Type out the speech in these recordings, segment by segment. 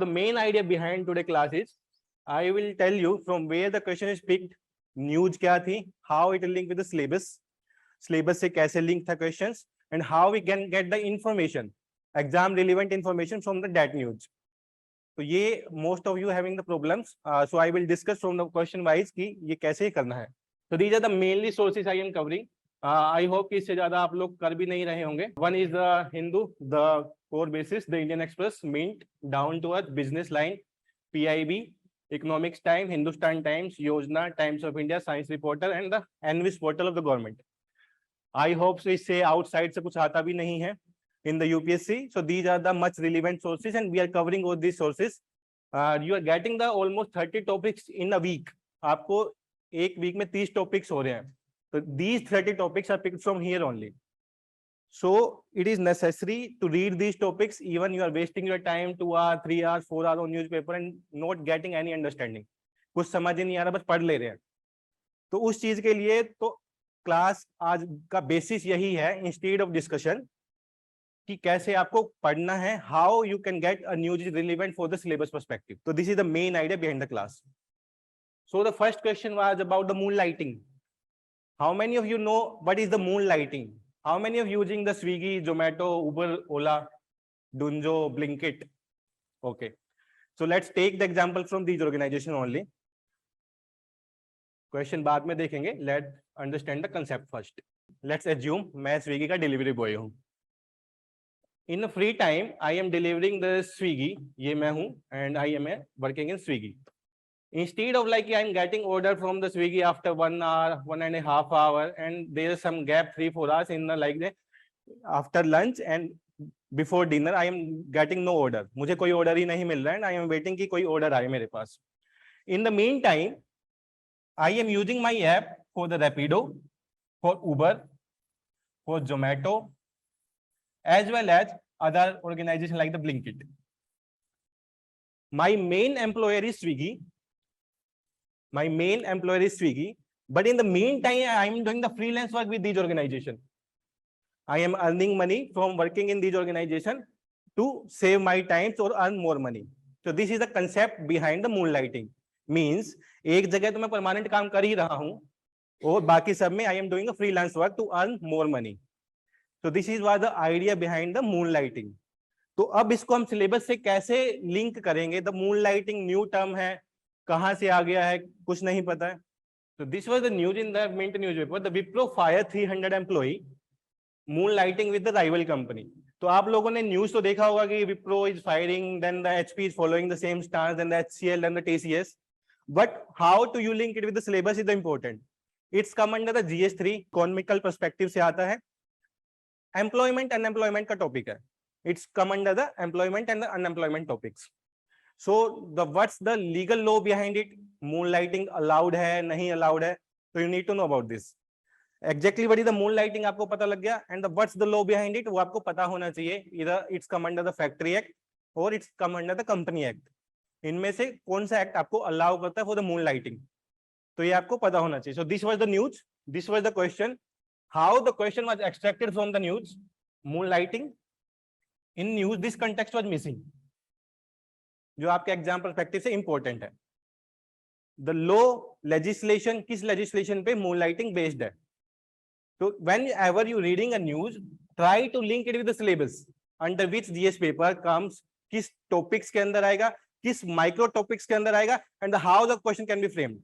main idea behind today class is I will tell you from where the question is picked, news क्या थी, how it link with the syllabus, syllabus से कैसे link था questions, and how we can get the information, exam relevant information from the that news. तो ये most of you having the problems, so I will discuss from the question wise कि ये कैसे करना है. So these are the mainly sources I am covering. I hope कि इससे ज्यादा आप लोग कर भी नहीं रहे होंगे. One is the Hindu, the core basis, the Indian Express, Mint, Down to Earth, Business Line, PIB, Economics Time, Hindustan Times, Yojana, Times of India, Science Reporter, and the Envis portal of the government. I hope so इससे outside से कुछ आता भी नहीं है in the UPSC. So these are the much relevant sources, and we are covering all these sources. You are getting the almost 30 topics in a week. आपको एक week में 30 टॉपिक्स हो रहे हैं. So these 30 topics are picked from here only. So it is necessary to read these topics even you are wasting your time 2 hours, 3 hours, 4 hours on newspaper and not getting any understanding. कुछ समझ ही नहीं आ रहा, बस पढ़ ले रहे हैं. तो उस चीज के लिए तो क्लास आज का बेसिस यही है, इंस्टेड ऑफ डिस्कशन, कि कैसे आपको पढ़ना है, how you can get a news is relevant for the syllabus perspective. तो this is the main idea behind the class. So the first question was about the moonlighting. How many of you know what is the moonlighting? How many of you using the Swiggy, Zomato, Uber, Ola, Dunzo, Blinkit? Okay. So let's take the example from these organization only. Question बाद में देखेंगे. Let's understand the concept first. Let's assume मैं Swiggy का delivery boy हूँ. In a free time, I am delivering the Swiggy. ये मैं हूँ and I am working in Swiggy. Instead of like I'm getting order from the Swiggy after 1 hour, 1.5 hours, and there is some gap 3-4 hours in the like the after lunch and before dinner, I am getting no order. मुझे कोई order ही नहीं मिल रहा है and I am waiting कि कोई order आए मेरे पास. In the meantime, I am using my app for the Rapido, for Uber, for Zomato, as well as other organizations like the Blinkit. My main employer is Swiggy. My main employer is Swiggy, but in the meantime, I am doing the freelance work with these organizations. I am earning money from working in these organizations to save my time or earn more money. So this is the concept behind the moonlighting. Means एक जगह तो मैं permanent काम कर ही रहा हूँ और बाकी सब में I am doing a freelance work to earn more money. So this is what the idea behind the moonlighting. तो अब इसको हम सिलेबस से कैसे लिंक करेंगे? The moonlighting न्यू टर्म है, कहां से आ गया है कुछ नहीं पता है. So this was the news in the Mint newspaper. The Wipro fire 300 employee, moonlighting with the rival company. तो आप लोगों ने न्यूज तो देखा होगा कि Wipro is firing, then the HP is following the same stance, then the HCL, then the TCS. But how to you link it with the syllabus is the important. It's come under the GS3 economical perspective से आता है. Employment unemployment का topic है. It's come under the employment and the unemployment topics. So the what's the legal law behind it? Moonlighting allowed है नहीं allowed है? So you need to know about this. Exactly what is the moonlighting आपको पता लग गया, and the what's the law behind it वो आपको पता होना चाहिए. Either it's come under the Factory Act or it's come under the Company Act. इनमें से कौन सा एक्ट आपको allow करता है for the moonlighting? तो ये आपको पता होना चाहिए. So this was the news. This was the question. How the question was extracted from the news? Moonlighting in news. This context was missing. जो आपके एग्जाम परस्पेक्टिव से इंपॉर्टेंट है. द लॉ लेजिस्लेशन किस लेजिस्लेशन पे moonlighting based है? तो whenever you reading a news, try to link it with the syllabus under which GS paper comes, किस topics के अंदर आएगा, किस माइक्रो टॉपिक्स के अंदर आएगा, and how the question can be framed.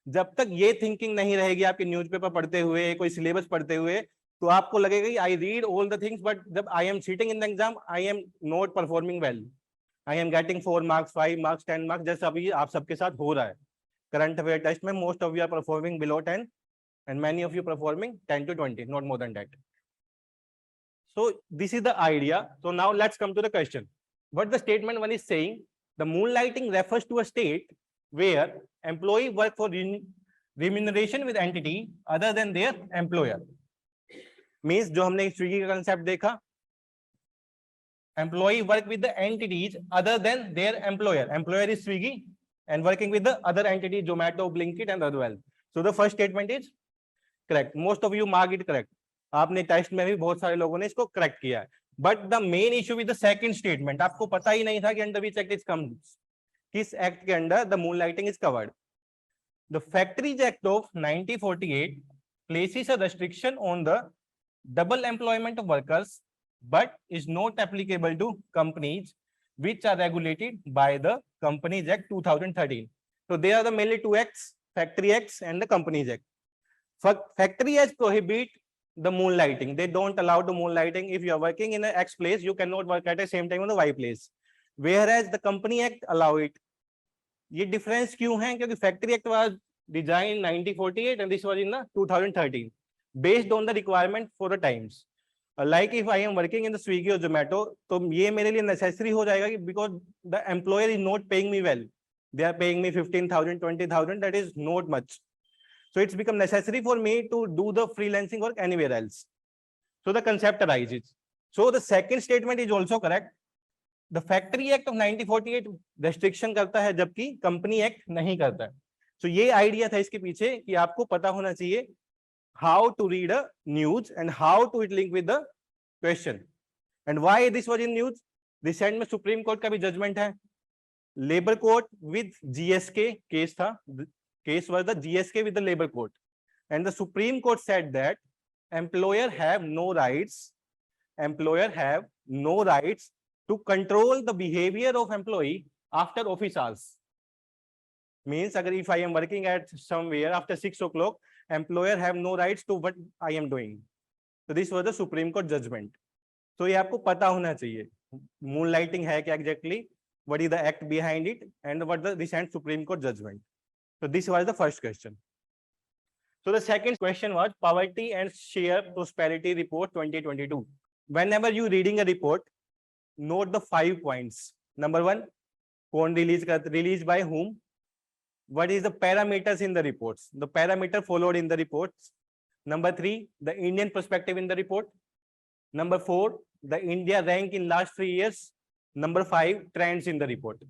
जब तक ये थिंकिंग नहीं रहेगी आपके न्यूज़पेपर पढ़ते हुए, कोई सिलेबस पढ़ते हुए, तो आपको लगेगा I read all the things, but जब I am sitting in the exam I am not performing well. I am getting 4 marks, 5 marks, 10 marks, जैसा अभी आप सबके साथ हो रहा है. करंट अफेयर टेस्ट में most of you are performing below 10 and many of you performing 10 to 20, not more than that. So this is the idea. So now let's come to the question. What the statement one is saying, the moonlighting refers to a state where employee work for remuneration with entity other than their employer. Means जो हमने Swiggy का concept देखा, employee work with the entities other than their employer. Employer is Swiggy and working with the other entity, Zomato, Blinkit and other well. So the first statement is correct. Most of you mark it correct. आपने test में भी बहुत सारे लोगों ने इसको correct किया है. But the main issue with the second statement, आपको पता ही नहीं था कि under which act is come, किस एक्ट के under the moon lighting is covered. The factories act of 1948 places a restriction on the double employment of workers but is not applicable to companies which are regulated by the Companies Act 2013. So there are the mainly two acts, Factory Acts and the Companies Act. Factory Acts prohibit the moonlighting. They don't allow the moonlighting. If you are working in a X place, you cannot work at the same time on the Y place. Whereas the Company Act allow it. ये difference क्यों है? क्योंकि Factory Act was designed in 1948 and this was in the 2013, based on the requirement for the times. Like if I am working in the Swiggy or Zomato, तो ये मेरे लिए necessary हो जाएगा कि because the employer is not paying me well. They are paying me 15,000, 20,000. That is not much. So it's become necessary for me to do the freelancing work anywhere else. So the concept arises. So the second statement is also correct. The Factory Act of 1948 restriction करता है जबकि Company Act नहीं करता है. So ये idea था इसके पीछे कि आपको पता होना चाहिए how to read a news and how to it link with the question. And why this was in news? Recent में Supreme Court का भी judgment है. Labor Court with GSK case था. Case was the GSK with the Labor Court, and the Supreme Court said that employer have no rights to control the behavior of employee after office hours. Means agar if I am working at somewhere after 6 o'clock, employer have no rights to what I am doing. So this was the Supreme Court judgment. So ये आपको पता होना चाहिए moonlighting है क्या exactly, what is the act behind it, and what the recent Supreme Court judgment. So this was the first question. So the second question was Poverty and Share Prosperity Report 2022. Whenever you reading a report, note the 5 points. Number 1, कौन release by whom? What is the parameters in the reports? The parameter followed in the reports. Number 3, the Indian perspective in the report. Number 4, the India rank in last 3 years. Number 5, trends in the report.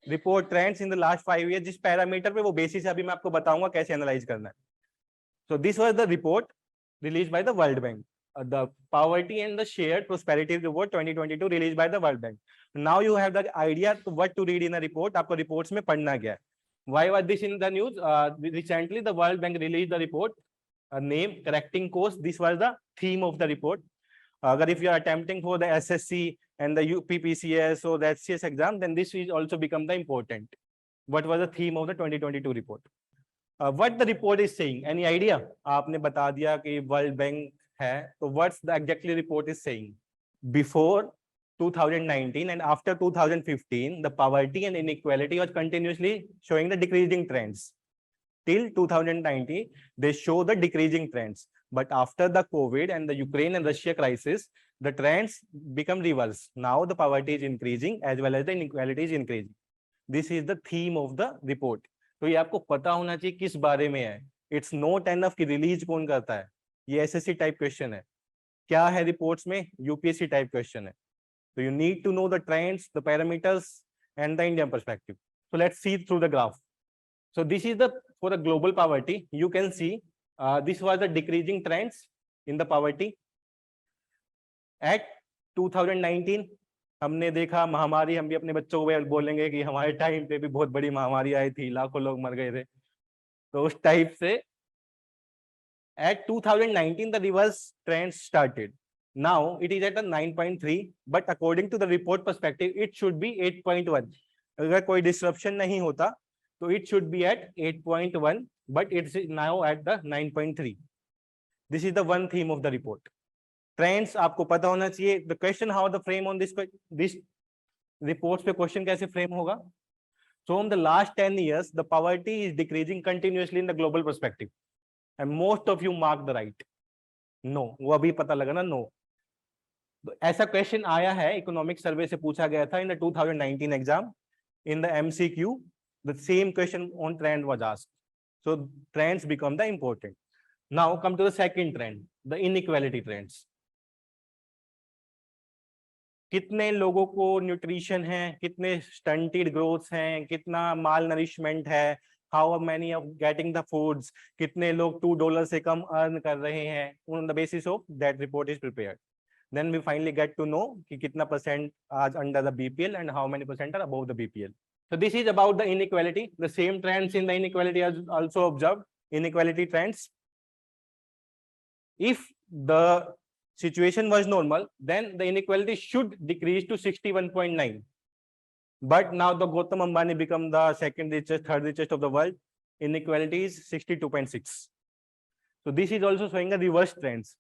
Report trends in the last 5 years. जिस parameter पे वो basis है अभी मैं आपको बताऊंगा कैसे analyse करना है. So this was the report released by the World Bank, the Poverty and the Shared Prosperity Report 2022 released by the World Bank. Now you have the idea to what to read in a report. आपको reports में पढ़ना क्या है. Why was this in the news? Recently the World Bank released the report, name correcting course. This was the theme of the report. Agar if you are attempting for the SSC and the UPPCS or the HCS exam, then this will also become the important. What was the theme of the 2022 report? What the report is saying? Any idea? आपने बता दिया कि World Bank है, तो what's the exactly report is saying? Before 2019 and after 2015, the poverty and inequality was continuously showing the decreasing trends. Till 2019, they show the decreasing trends. But after the COVID and the Ukraine and Russia crisis, the trends become reverse. Now the poverty is increasing as well as the inequality is increasing. This is the theme of the report. तो ये आपको पता होना चाहिए किस बारे में है. It's not enough कि रिलीज कौन करता है. ये SSC टाइप क्वेश्चन है. क्या है रिपोर्ट्स में? UPSC टाइप क्वेश्चन है. So you need to know the trends, the parameters, and the Indian perspective. So let's see through the graph. So this is the for the global poverty. You can see this was the decreasing trends in the poverty. At 2019, हमने देखा महामारी. हम भी अपने बच्चों को बोलेंगे कि हमारे टाइम पे भी बहुत बड़ी महामारी आई थी, लाखों लोग मर गए थे. तो उस टाइप से at 2019 the reverse trend started. Now it is at a 9.3, but according to the report perspective, it should be 8.1. अगर कोई disruption नहीं होता, तो it should be at 8.1, but it's now at the 9.3. This is the one theme of the report. Trends आपको पता होना चाहिए. The question how the frame on this reports पे question कैसे frame होगा? So in the last 10 years, the poverty is decreasing continuously in the global perspective. And most of you mark the right. No, वो अभी पता लगा ना no. ऐसा question आया है, इकोनॉमिक सर्वे से पूछा गया था in the 2019 exam. In the MCQ, the same question on trend was asked. So trends become the important. Now come to the second trend, the inequality trends. कितने लोगों को न्यूट्रिशन है, कितने स्टंटेड ग्रोथ हैं, कितना माल नरिशमेंट है, how many of getting the foods, कितने लोग $2 से कम अर्न कर रहे हैं. On the basis of that report is prepared. then we finally get to know कि कितना percent are under the BPL and how many percent are above the BPL. So this is about the inequality. The same trends in the inequality are also observed. Inequality trends. If the situation was normal, then the inequality should decrease to 61.9. But now the Gautam Ambani become the second richest, third richest of the world. Inequality is 62.6. So this is also showing a reverse trends.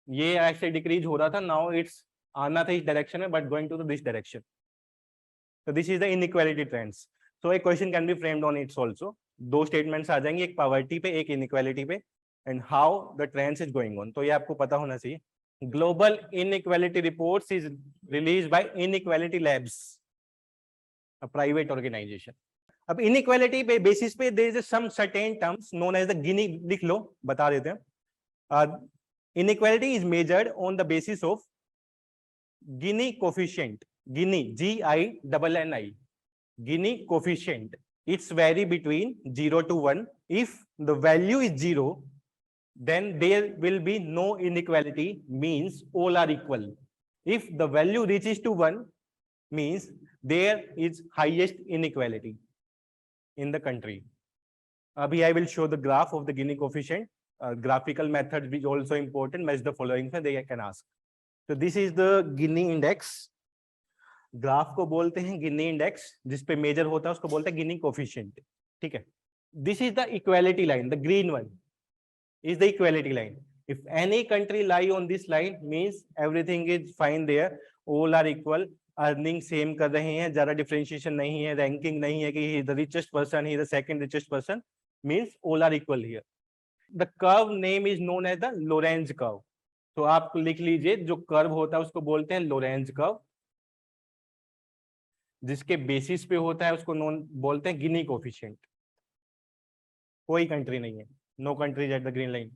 ये ऐसे decrease हो रहा था, now it's आना था इस direction में, but going to this direction. So this is the inequality trends. So a question can be framed on it also. दो statements आ जाएंगे, एक poverty पे, एक inequality पे, and how the trends is going on. तो ये आपको पता होना चाहिए. Global inequality reports is released by Inequality Labs, a private organization. अब inequality पे basis पे there is some certain terms known as the Gini, लिख लो, बता देते हैं. Inequality is measured on the basis of Gini coefficient. Gini, G-I-N-N-I. Gini coefficient. It's vary between 0 to 1. If the value is 0, then there will be no inequality, means all are equal. If the value reaches to 1, means there is highest inequality in the country. Abhi I will show the graph of the Gini coefficient. Graphical method is also important. Match the following, they can ask. So this is the Gini index. Graph को बोलते हैं Gini index, जिसपे major होता है उसको बोलते हैं गिनी coefficient. ठीक है. This is the equality line, the green one is the equality line. If any country lie on this line means everything is fine there, all are equal, earning same कर रहे हैं, ज्यादा डिफरेंशिएशन नहीं है, ranking नहीं है कि he the richest person, he the second richest person, means all are equal here. The curve name is known as the Lorenz curve. तो आप लिख लीजिए, जो कर्व होता है उसको बोलते हैं लोरेंज कर्व, जिसके बेसिस पे होता है उसको नोन बोलते हैं गिनी कोफिशिएंट. कोई कंट्री नहीं है, no countries at the green line.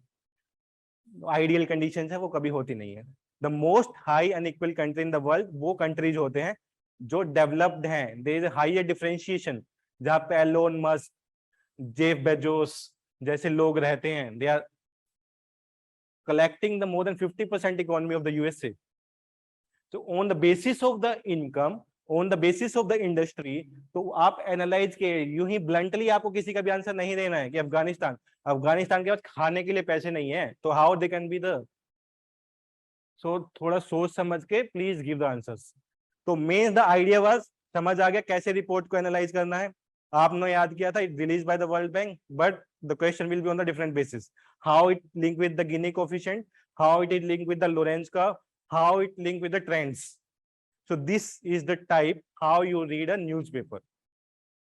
Ideal conditions है, वो कभी होती नहीं है. The most high unequal country in the world वो कंट्रीज होते हैं जो डेवलप्ड हैं. देयर इज हायर डिफरेंशिएशन, जहां पे एलोन मस्क, जेफ बेजोस जैसे लोग रहते हैं. They are collecting the more than 50% economy of the USA. तो on the basis of the income, on the basis of the industry, तो आप एनालाइज के, यूं ही ब्लंटली आपको किसी का भी आंसर नहीं देना है कि अफगानिस्तान के पास खाने के लिए पैसे नहीं है, तो how they can be the. So थोड़ा सोच समझ के प्लीज गिव द आंसर्स. तो मेन द आइडिया वाज, समझ आ गया कैसे रिपोर्ट को एनालाइज करना है. आपने याद किया था, it release by the world bank, but the question will be on the different basis. How it link with the Guinea coefficient, how it is link with the Lorenz curve, how it link with the trends. So this is the type how you read a newspaper.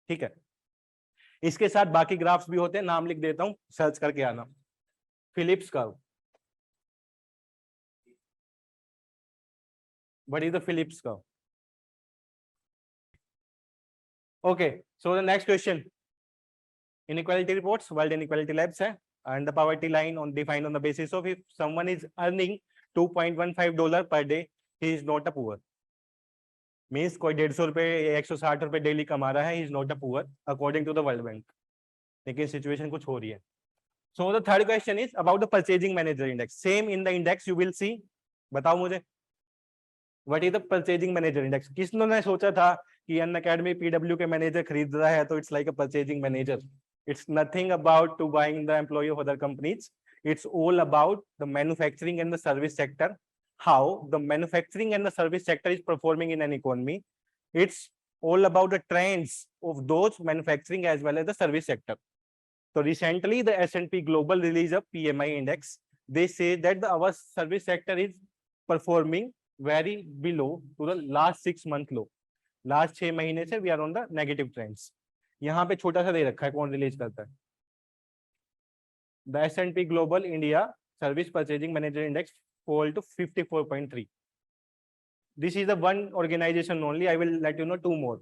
ठीक है. इसके साथ बाकी graphs भी होते हैं, नाम लिख देता हूं, सर्च करके आना. Phillips curve. What is the Phillips curve? Okay, so the next question. Inequality reports, World Inequality Labs है, and the poverty line on defined on the basis of if someone is earning $2.15 per day, he is not a poor. Means कोई 150 रुपए, 160 रुपए daily कमा रहा है, he is not a poor according to the world bank. लेकिन situation कुछ हो रही है. So the third question is about the purchasing manager index. Same in the index you will see. बताओ मुझे, what is the purchasing manager index. किसने सोचा था कि अनअकैडमी पीडब्ल्यू के मैनेजर खरीद रहा है तो it's like a purchasing manager. It's nothing about to buying the employ of other companies. It's all about the manufacturing and the service sector. How the manufacturing and the service sector is performing in an economy. It's all about the trends of those manufacturing as well as the service sector. So recently the S&P Global released a PMI index. They say that our service sector is performing very below to the last 6 month low. Last 6 महीने से we are on the negative trends. यहाँ पे छोटा सा दे रखा है, कौन release करता है. The S&P Global India Service Purchasing Manager Index fall to 54.3. This is the one organization only. I will let you know 2 more.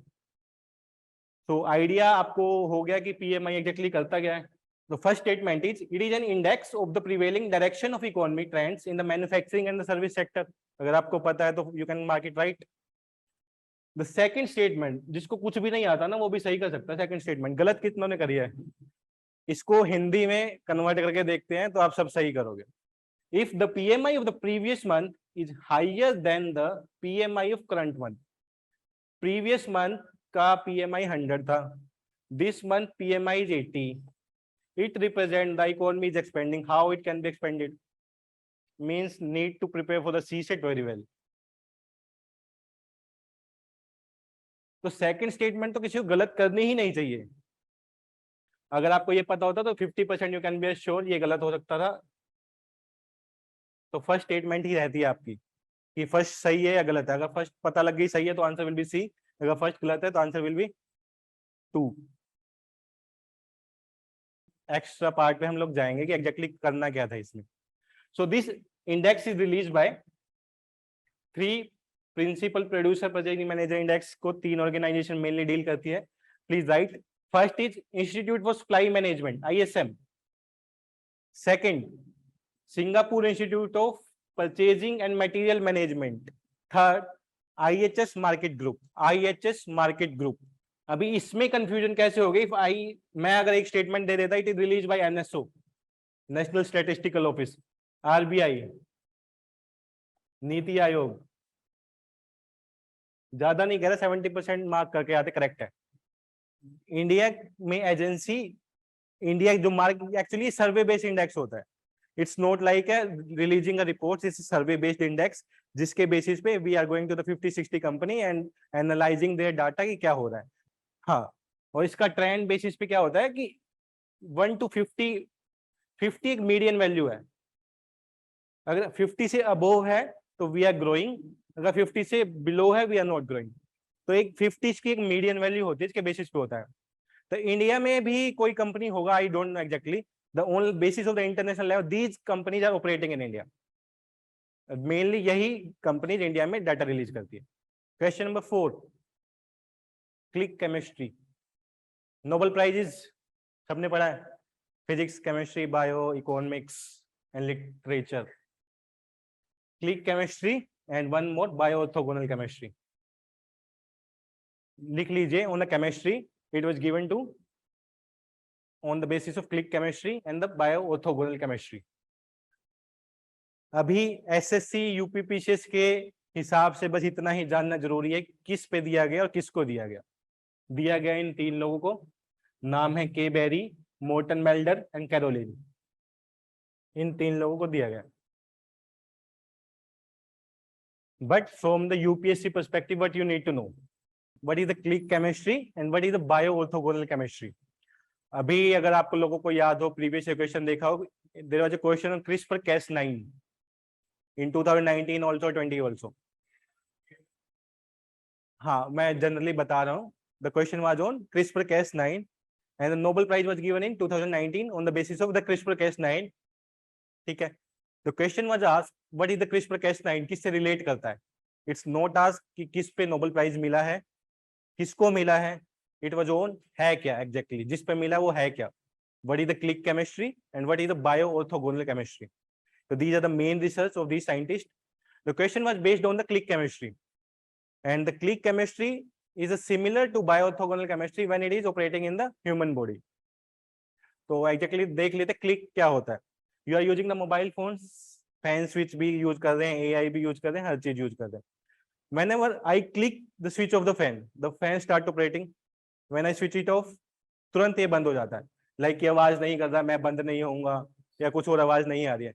So idea आपको हो गया कि PMI exactly करता क्या है. The first statement is it is an index of the prevailing direction of economy trends in the manufacturing and the service sector. अगर आपको पता है तो you can mark it right. The second statement, जिसको कुछ भी नहीं आता ना वो भी सही कर सकता है. Second statement गलत कितनों ने करी है, इसको हिंदी में कन्वर्ट करके देखते हैं तो आप सब सही करोगे. If the PMI of the previous month is higher than the PMI of current month. Previous month का PMI 100 था. This month PMI is 80. It represents the economy is expanding. How it can be expanded? Means need to prepare for the CSET very well. तो second statement तो किसी को गलत करनी ही नहीं चाहिए. अगर आपको ये पता होता तो 50% यू कैन बी श्योर ये गलत हो सकता था. तो फर्स्ट स्टेटमेंट ही रहती है आपकी कि फर्स्ट सही है या गलत है. अगर फर्स्ट पता लग गई सही है तो आंसर विल बी सी. अगर फर्स्ट गलत है तो answer will B 2. Extra part पे हम लोग जाएंगे कि एग्जैक्टली करना क्या था इसमें. So this index is release by 3 principal producer purchasing manager index को 3 ऑर्गेनाइजेशन मेनली डील करती है. Please write. First is institute for supply management ISM. Second Singapore institute of purchasing and material management. Third IHS market group. IHS market group. अभी इसमें confusion कैसे हो गई. मैं अगर एक स्टेटमेंट दे देता it is release bye NSO national statistical office, RBI, NITI Aayog. ज्यादा नहीं कह रहा 70% मार्क करके आते करेक्ट है. इंडिया में एजेंसी इंडिया जो mark actually survey based index होता है. It's not like releasing a report. It's survey based index जिसके बेसिस पे we are going to the 50-60 company and analysing their data कि क्या हो रहा है. हाँ, और इसका ट्रेंड बेसिस पे क्या होता है कि 1 to 50 एक मीडियन वैल्यू है. अगर 50 से अबोव है तो वी आर ग्रोइंग. अगर 50 से बिलो है वी आर नॉट ग्रोइंग. तो एक 50 की एक मीडियन वैल्यू होती है इसके बेसिस पे होता है. तो इंडिया में भी कोई कंपनी होगा, I don't know exactly. The only basis of the international level these companies are operating in India. Mainly यही कंपनीज इंडिया में डाटा रिलीज करती है. Question number 4, click chemistry. Nobel prizes सबने पढ़ा है. Physics, chemistry, bio, economics and literature. Click chemistry and one more bio orthogonal chemistry. लिख लीजिए. On the chemistry it was given to on the basis of click chemistry and the bio orthogonal chemistry. अभी SSC UPPCS के हिसाब से बस इतना ही जानना जरूरी है किस पे दिया गया और किसको दिया गया. दिया गया इन 3 लोगों को. नाम है के बेरी, मोर्टन मेल्डर एंड कैरोलिन. इन 3 लोगों को दिया गया. But from the UPSC perspective what you need to know, what is the click chemistry and what is the bio orthogonal chemistry. अभी अगर आप लोगों को याद हो प्रीवियस इक्वेशन देखा हो, there was a question on CRISPR-Cas9 in 2019 also 20 also. हाँ, मैं जनरली बता रहा हूँ. The question was on CRISPR-Cas9 and the Nobel prize was given in 2019 on the basis of the CRISPR-Cas9. ठीक है. The question was asked what is the CRISPR-Cas9, किससे relate करता है. इट्स नॉट आस्क्ड कि किस पे नोबेल प्राइज मिला है, किसको मिला है. इट वाज ऑन है क्या एग्जैक्टली जिस पे मिला वो है क्या. What is the click chemistry and what is the bio orthogonal chemistry. So these are the main research of these scientists. The question was based on the click chemistry, and the click chemistry is a similar to bioorthogonal chemistry when it is operating in the human body. तो exactly देख लेते click क्या होता है. You are using the mobile phones, fan switch भी use कर रहे हैं, AI भी use कर रहे हैं, हर चीज use कर रहे हैं. Whenever I click the switch of the fan start operating. When I switch it off, तुरंत ये बंद हो जाता है. Like ये आवाज नहीं कर रहा, मैं बंद नहीं होऊंगा या कुछ और आवाज नहीं आ रही है.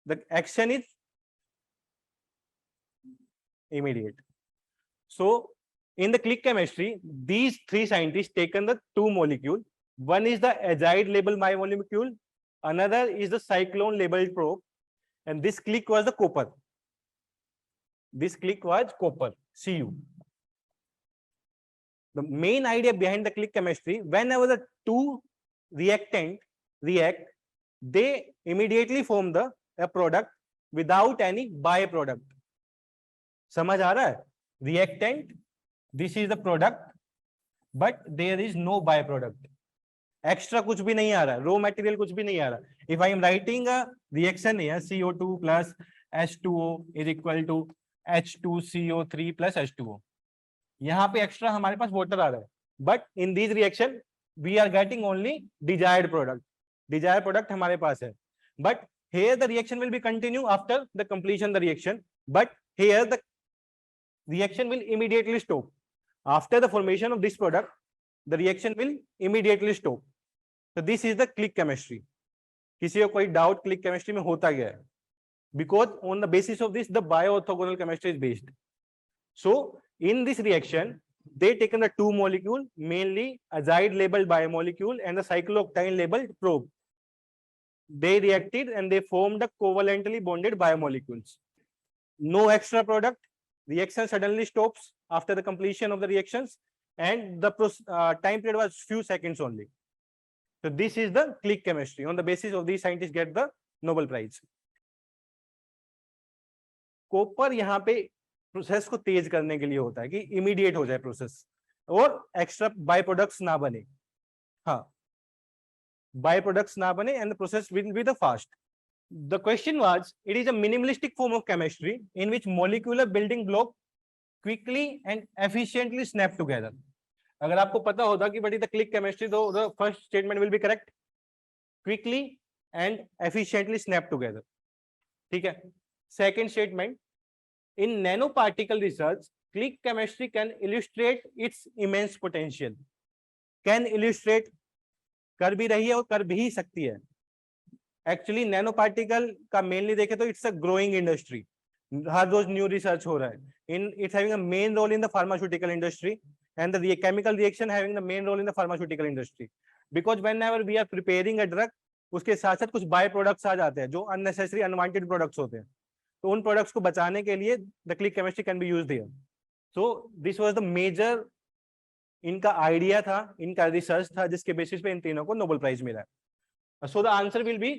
The action is immediate. So in the click chemistry, these 3 scientists taken the 2 molecule. One is the azide labeled biomolecule, another is the cyclone labeled probe, and this click was the copper. This click was copper, Cu. The main idea behind the click chemistry, whenever the 2 reactant react, they immediately form a product without any byproduct. समझ आ रहा है. Reactant, this is the product, but there is no byproduct. Extra कुछ भी नहीं आ रहा, raw material कुछ भी नहीं आ रहा. If I am writing a reaction here, CO2 plus H2O is equal to H2CO3 plus H2O. यहाँ पे एक्स्ट्रा हमारे पास वाटर आ रहा है. But in this reaction we are getting only desired product. Desired product हमारे पास है. But here the reaction will be continue after the completion the reaction, but here the reaction will immediately stop. After the formation of this product, the reaction will immediately stop. So this is the click chemistry. किसी को कोई doubt click chemistry में होता क्या है? Because on the basis of this, the bioorthogonal chemistry is based. So in this reaction, they taken the two molecule, mainly azide labeled biomolecule and the cyclooctane labeled probe. They reacted and they formed the covalently bonded biomolecules. No extra product. Reaction suddenly stops after the completion of the reactions, and the time period was few seconds only. So this is the click chemistry. On the basis of these, scientists get the Nobel Prize. Copper यहाँ पे process को तेज करने के लिए होता है कि immediate हो जाए प्रोसेस और एक्स्ट्रा बाय प्रोडक्ट्स ना बने. हाँ, बाय प्रोडक्ट्स ना बने and the process will be the fast. The question was, it is a minimalistic form of chemistry in which molecular building block quickly and efficiently snap together. अगर आपको पता होता कि what is the click chemistry, तो the first statement will be correct. Quickly and efficiently snap together. ठीक है. Second statement, in nanoparticle research, click chemistry can illustrate its immense potential. Can illustrate कर भी रही है और कर भी सकती है. एक्चुअली नैनो पार्टिकल का मेनली देखे तो इट्स अ ग्रोइंग इंडस्ट्री. हर रोज न्यू रिसर्च हो रहा है. In it's having a main role in the pharmaceutical industry and the chemical reaction having the main role in the pharmaceutical industry. Because whenever we are preparing a drug, उसके साथ साथ कुछ by products आ जाते हैं जो unnecessary unwanted products होते हैं. तो उन प्रोडक्ट्स को बचाने के लिए the click chemistry can be used here. So this was the major इनका आइडिया था, इनका रिसर्च था, जिसके बेसिस पे इन तीनों को नोबेल प्राइज मिला है. So the answer will be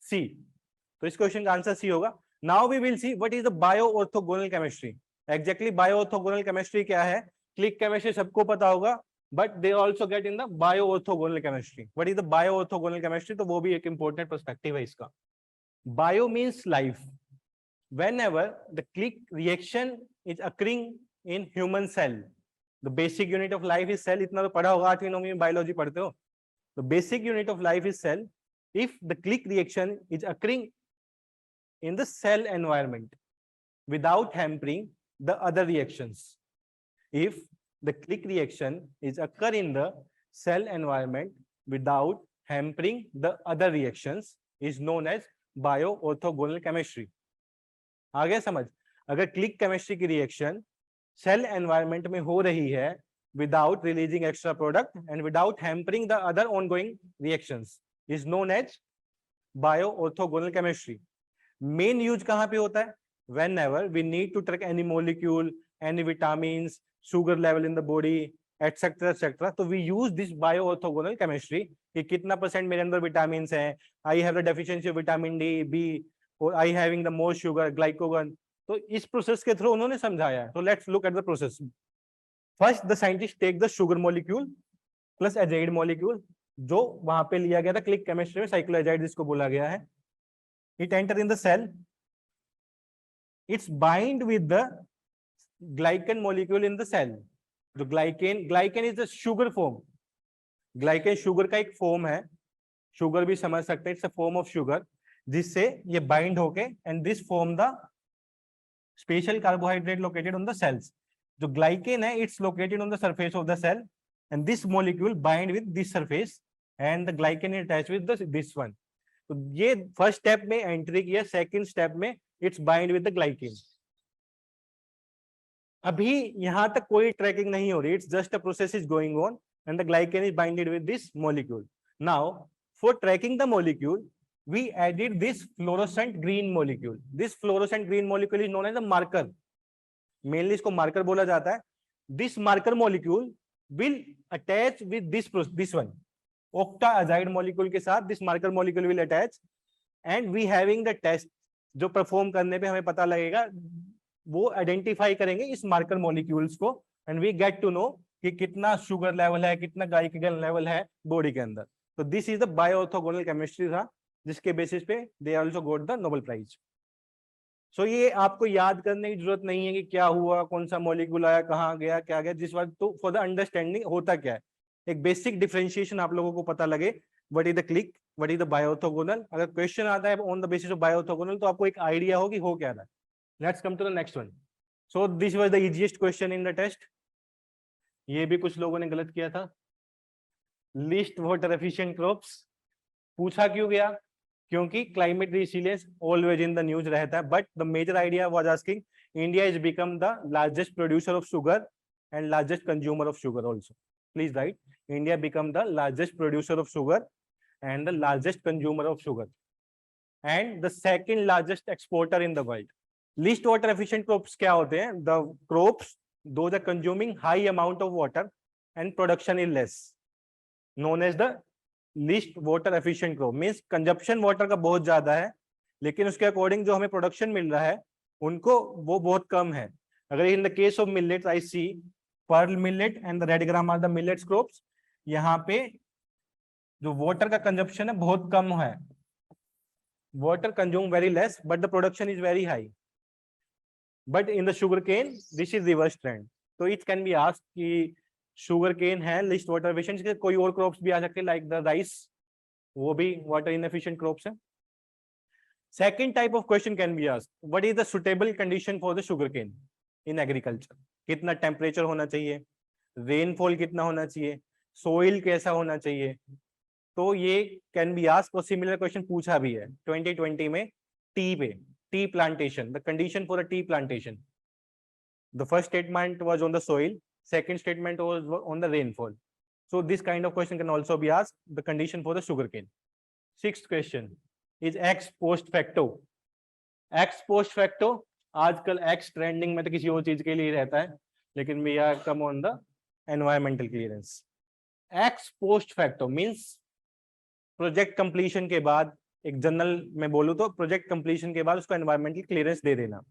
C. तो इस क्वेश्चन का आंसर सी होगा. Now we will see what is the bio orthogonal chemistry. Exactly bio orthogonal chemistry क्या है? क्लिक केमिस्ट्री सबको पता होगा, but they also get in the bio orthogonal chemistry. What is the bio orthogonal chemistry? तो वो भी एक important perspective है इसका. Bio means life. Whenever the click reaction is occurring in human cell, the basic unit of life is cell. इतना तो पढ़ा होगा, 8वीं 9वीं में बायोलॉजी पढ़ते हो. The basic unit of life is cell. If the click reaction is occurring in the cell environment without hampering the other reactions, if the click reaction is occur in the cell environment without hampering the other reactions, is known as bio-orthogonal chemistry. आ गया समझ? अगर click chemistry की reaction cell environment में हो रही है without releasing extra product and without hampering the other ongoing reactions, is known as bio orthogonal chemistry. Main use कहां पे होता है? Whenever we need to track any molecule, any vitamins, sugar level in the body, etcetera etcetera. तो we use this bio orthogonal chemistry कि कितना percent मेरे अंदर vitamin है, I have the deficiency of vitamin D, B, और I having the more sugar, glycogen. तो इस process के थ्रू उन्होंने समझाया है. तो let's look at the process. First the scientist take the sugar molecule plus azide molecule, जो वहां पे लिया गया था क्लिक केमिस्ट्री में, साइक्लोएजाइड जिसको बोला गया है. It enter in the cell, it's bind with the glycan molecule in the cell. जो glycan is the sugar form. Glycan sugar का एक फॉर्म है, शुगर भी समझ सकते हैं, it's a form of sugar, जिससे ये बाइंड होके and this form the special carbohydrate located on the cells. जो ग्लाइकेन है, it's located on the surface of the cell and this molecule bind with this surface and the glycan is attached with this one. तो ये first step में entry किया. Second step में it's bind with the glycan. अभी यहां तक कोई trekking नहीं हो रही, it's just a process is going on and the glycan is binded with this molecule. Now for tracking the molecule we added this fluorescent green molecule. This fluorescent green molecule is known as a marker. Mainly इसको marker बोला जाता है. This marker molecule will attach with this one. Octaazide molecule के साथ this marker molecule will attach and we having the test जो perform करने पे हमें पता लगेगा, वो identify करेंगे इस marker molecules को and we get to know कि कितना sugar level है, कितना glycogen level है body के अंदर. तो this is the bio-orthogonal chemistry था, जिसके बेसिस पे they also got the Nobel prize. So ये आपको याद करने की जरूरत नहीं है कि क्या हुआ, कौन सा मॉलिक्यूल आया, कहाँ गया, क्या गया. जिस बात तो फॉर द अंडरस्टैंडिंग होता क्या है, एक बेसिक डिफरेंशिएशन आप लोगों को पता लगे. What is the click what is the bioorthogonal. अगर क्वेश्चन आता है on the basis of bioorthogonal तो आपको एक आइडिया हो कि हो क्या रहा है। Let's come to the next one. So this was the easiest question in the test. ये भी कुछ लोगों ने गलत किया था। लिस्ट वाटर एफिशिएंट क्रॉप्स पूछा क्यों गया, क्योंकि climate resilience always in the news रहता है, but the major idea was asking India is become the largest producer of sugar and largest consumer of sugar also. Please write, India become the largest producer of sugar and the largest consumer of sugar and the second largest exporter in the world. Least water efficient crops क्या होते हैं? The crops those are consuming high amount of water and production is less, known as the least water efficient crop. Means consumption water का बहुत ज्यादा है, लेकिन उसके according जो हमें प्रोडक्शन मिल रहा है उनको वो बहुत कम है. अगर in the case of millet I see pearl millet and the red gram are the millets crops, यहाँ पे जो वाटर का कंजप्शन है बहुत कम है. Water consume very less but the production is very high. But in the sugar cane this is reverse trend. तो it can be asked कि शुगर केन है लिस्ट वाटर एफिशिएंट, कोई और क्रॉप्स भी आ सकते हैं लाइक द राइस, वो भी वाटर इनएफिशिएंट क्रॉप्स है. Second type of question can be asked, what is the suitable condition for the sugarcane in agriculture? कितना टेम्परेचर होना चाहिए, रेनफॉल कितना होना चाहिए, सोइल कैसा होना चाहिए. तो ये कैन बी आस्क्ड और सिमिलर क्वेश्चन पूछा भी है 2020 में टी पे, tea plantation, the condition for a tea plantation. The first statement was on the soil, second statement was on the rainfall. So this kind of question can also be asked, the condition for the sugarcane. Sixth question is ex post facto. Ex post facto आजकल x trending में तो किसी और चीज के लिए रहता है, लेकिन we are come on the environmental clearance. Ex post facto means project completion के बाद, एक जनरल में बोलूं तो प्रोजेक्ट कंप्लीशन के बाद उसको एनवायरमेंटल क्लियरेंस दे देना.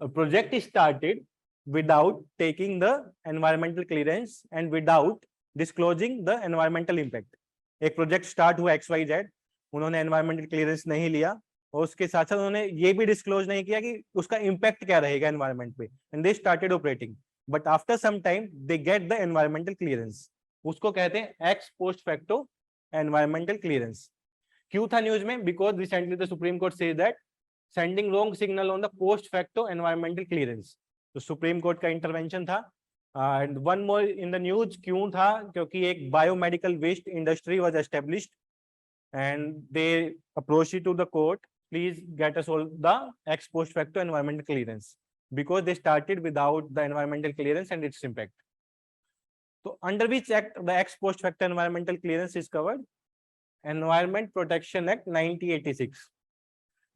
Project started without taking the environmental clearance and without disclosing the environmental impact. एक प्रोजेक्ट स्टार्ट हुआ XYZ, उन्होंने एनवायरमेंटल क्लियरेंस नहीं लिया और उसके साथ साथ उन्होंने ये भी डिस्क्लोज नहीं किया कि उसका इम्पैक्ट क्या रहेगा एनवायरमेंट पे, and they started operating but after some time they get the environmental clearance. उसको कहते हैं ex post facto environmental clearance. क्यों था न्यूज में? Because recently the supreme Court says that sending wrong signal on the post facto environmental clearance. तो Supreme Court का intervention था. And one more in the news, क्यों था? क्योंकि एक biomedical waste industry was established and they approached it to the court, please get us all the ex post facto environmental clearance, because they started without the environmental clearance and its impact. So under which act the ex post facto environmental clearance is covered? Environment Protection Act 1986.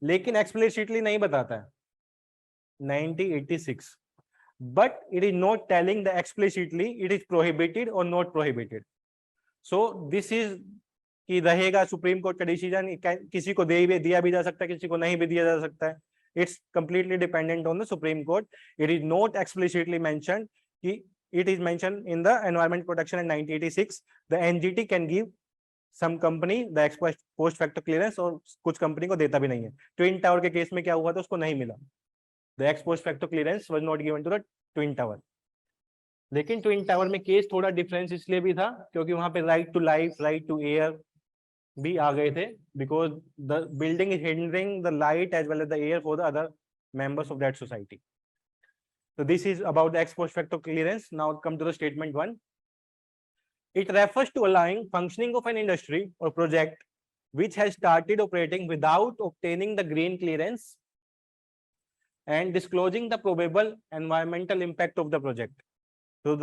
लेकिन explicitly नहीं बताता है 1986, but it is not telling the explicitly it is prohibited or not prohibited. So this is कि रहेगा supreme Court का decision, किसी को दिया भी जा सकता है, किसी को नहीं भी दिया जा सकता है. It's completely dependent on the supreme court. It is not explicitly mentioned कि it is mentioned in the environment protection act 1986. The NGT can give some company the ex post facto clearance और कुछ company को देता भी नहीं है. Twin tower के case में क्या हुआ था, उसको नहीं मिला. The ex post facto clearance was not given to the twin tower. लेकिन ट्विन टावर में केस थोड़ा डिफरेंस इसलिए भी था क्योंकि वहां पे right to life, right to air भी आ गए थे, because the building is hindering the light as well as the air for the other members of that society. So this is about the ex post facto clearance. Now come to the statement 1. It refers to allowing functioning of an industry or project which has started operating without obtaining the green clearance and disclosing the probable environmental impact of the project. So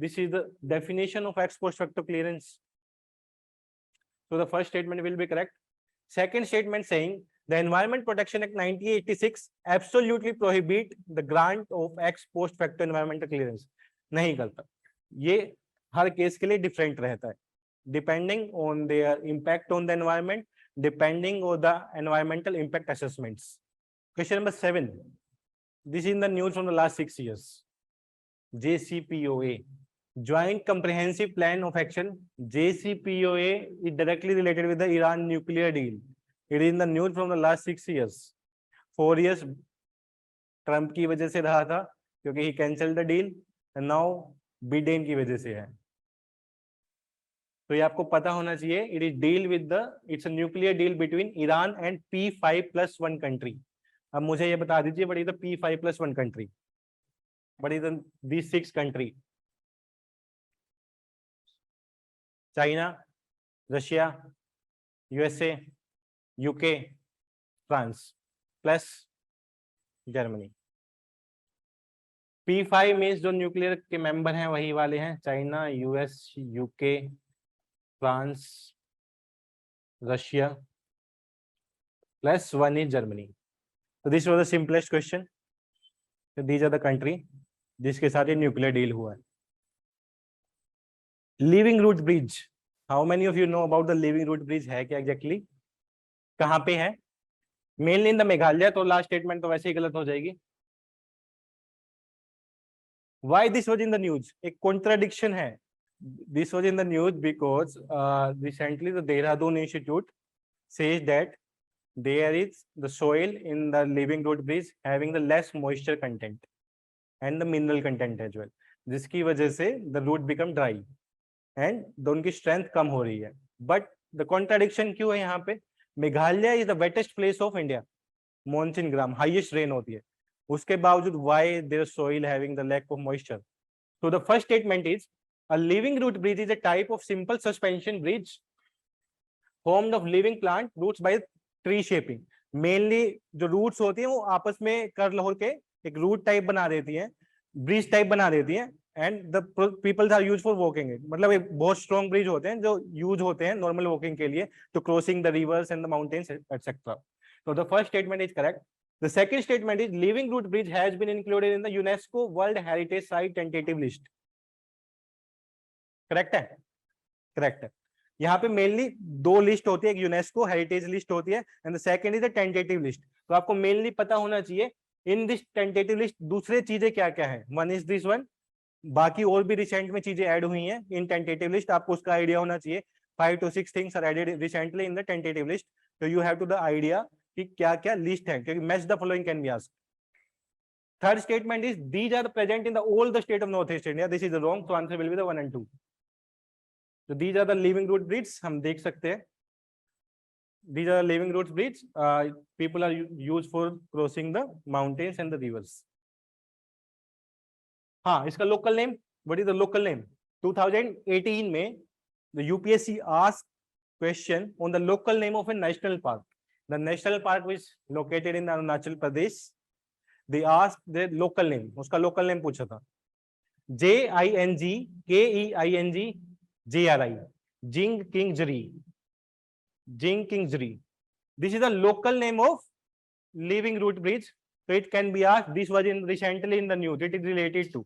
this is the definition of ex post facto clearance. So the first statement will be correct. Second statement saying the Environment Protection Act 1986 absolutely prohibit the grant of ex post facto environmental clearance. नहीं करता. ये हर case के लिए different रहता है, depending on their impact on the environment, depending on the environmental impact assessments. Question number 7. This is in the news from the last 6 years. JCPOA. Joint Comprehensive Plan of Action, JCPOA, is directly related with the Iran nuclear deal. It is in the news from the last 6 years. 4 years Trump की वजह से रहा था क्योंकि he cancelled the deal, and now Biden की वजह से है. तो ये आपको पता होना चाहिए, it is deal with the, it's a nuclear deal between Iran and P5+1 country. अब मुझे ये बता दीजिए, what is the P5+1 country, what is the these 6 country? China, Russia, USA, UK, France plus Germany. P5 means जो nuclear के member हैं वही वाले हैं, China, US, UK, France, Russia plus 1 is Germany. तो this was the simplest question. These are the country जिसके साथ ये न्यूक्लियर डील हुआ है। Living root bridge, how many of you know about the living root bridge? है क्या exactly कहाँ पे है? मेनली इन द मेघालय, तो लास्ट स्टेटमेंट तो वैसे ही गलत हो जाएगी। Why this was in the news? एक contradiction है। This was in the news because recently the Dehradun Institute says that there is the soil in the living root bridge having the less moisture content and the mineral content as well, जिसकी वजह से the root become dry and उनकी strength कम हो रही है। But the contradiction क्यों है यहाँ पे? Meghalaya is the wettest place of India, monsoon gram, highest rain होती है, उसके बावजूद why their soil having the lack of moisture? So the first statement is a living root bridge is a type of simple suspension bridge formed of living plant roots by tree shaping. Mainly जो roots होती हैं वो आपस में curl होके एक root type बना देती हैं, bridge type बना देती हैं, and the people are used for walking it. मतलब एक बहुत strong bridge होते हैं जो use होते हैं normal walking के लिए to crossing the rivers and the mountains etc. So the first statement is correct. The second statement is living root bridge has been included in the UNESCO World Heritage Site tentative list. Correct है? Correct है। यहाँ पे mainly दो list होती है, एक UNESCO heritage list होती है and the second is the tentative list. तो आपको मेनली पता होना चाहिए इन दिस टेंटेटिव लिस्ट दूसरे चीजें क्या क्या है। वन इज दिस वन, बाकी और भी रिसेंट में चीजें ऐड हुई हैं इन टेंटेटिव लिस्ट, आपको उसका आइडिया होना चाहिए। 5 to 6 things are added recently in the tentative list, so you have to the idea कि क्या क्या लिस्ट है, क्योंकि match the following can be asked. Third statement is these are present in the all the state of North East India, this is wrong, so answer will be the 1 and 2। तो these are the living root bridges, हम देख सकते हैं these are living root bridge, people are used for crossing the mountains and the rivers। हाँ, इसका local name, what is the local name? 2018 में the UPSC asked question on the local name of a national park, the national park which located in Arunachal Pradesh, they asked the local name, उसका local name पूछा था। JINGKEINGJRI, Jinkingsri, this is the local name of living root bridge, so it can be asked, this was in recently in the news, it is related to,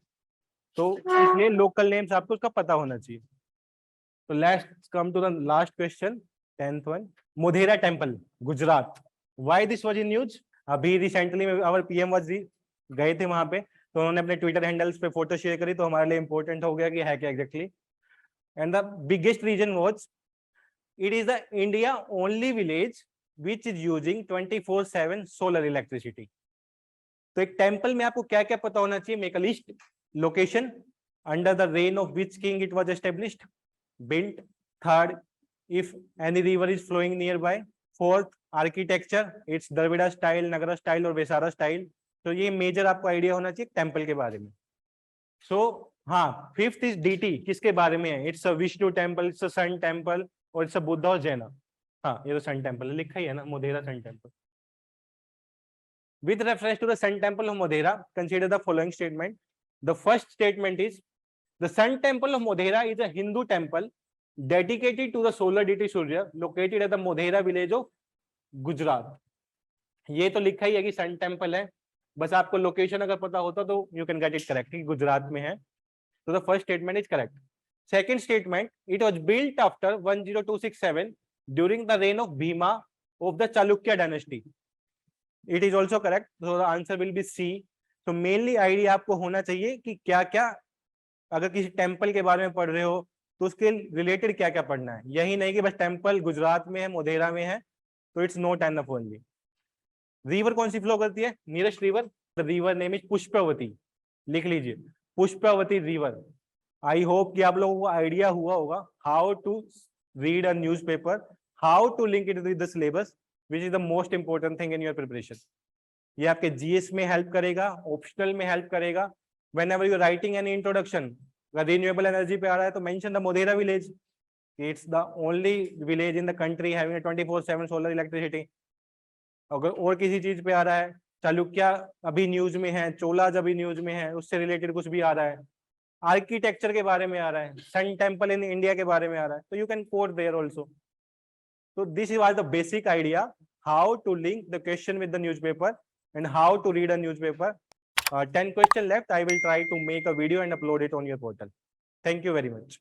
तो इसलिए local names आपको उसका पता होना चाहिए। तो let's come to the last question, 10th one, Modhera temple, Gujarat, why this was in news? अभी recently our PM was गए थे वहां पे, तो उन्होंने अपने ट्विटर हैंडल्स पे फोटो शेयर करी, तो हमारे लिए इंपॉर्टेंट हो गया कि है क्या exactly. And the biggest reason was it is the India only village which is using 24/7 solar electricity। तो एक टेम्पल में आपको क्या क्या पता होना चाहिए? Make a list. Location, under the reign of which king it was established, built. Third, if any river is flowing nearby. Fourth, architecture, it's Dravida style, Nagara style और वेसारा स्टाइल। तो ये मेजर आपको आइडिया होना चाहिए टेम्पल के बारे में। सो हाँ, फिफ्थ इज डीटी, किसके बारे में है? It's a Vishnu temple, it's a sun temple और इट्स अ बुद्ध और जैना। हाँ, ये तो सन टेम्पल है, लिखा ही है ना, Modhera sun temple. With reference to the Sun Temple of Modhera, consider the following statement. The first statement is the Sun Temple of Modhera is a Hindu temple dedicated to the solar deity Surya, located at the Modhera village of Gujarat। ये तो लिखा ही है कि sun temple है, बस आपको location अगर पता होता तो you can get it correct कि गुजरात में है। तो the first statement is correct. Second statement, it was built after 10267 during the reign of Bhima of the Chalukya dynasty. It is also correct, so the answer will be C. तो mainly idea आपको होना चाहिए कि क्या क्या, अगर किसी टेम्पल के बारे में पढ़ रहे हो तो उसके रिलेटेड क्या क्या पढ़ना है, यही नहीं कि बस टेम्पल गुजरात में है, मोधेरा में है, तो it's not enough only. River कौन सी फ्लो करती है? Nearest river, the river name is Pushpavati, लिख लीजिए, पुष्पवती रिवर। आई होप कि आप लोगों को आइडिया हुआ होगा how to read a newspaper, how to link it with the syllabus, which is the most important thing in your preparation. ये आपके जीएस में हेल्प करेगा, ऑप्शनल में हेल्प करेगा। whenever you writing an introduction, अगर renewable energy पे आ रहा है तो mention the Modhera village, it's the only village in the country having a 24/7 solar electricity. अगर और किसी चीज पे आ रहा है, चालुक्या अभी न्यूज में है, चोलाज अभी न्यूज में है, उससे रिलेटेड कुछ भी आ रहा है, आर्किटेक्चर के बारे में आ रहा है, सन टेम्पल इन इंडिया के बारे में आ रहा है, तो you can quote there also. So this was the basic idea how to link the question with the newspaper and how to read a newspaper. 10 questions left. I will try to make a video and upload it on your portal. Thank you very much.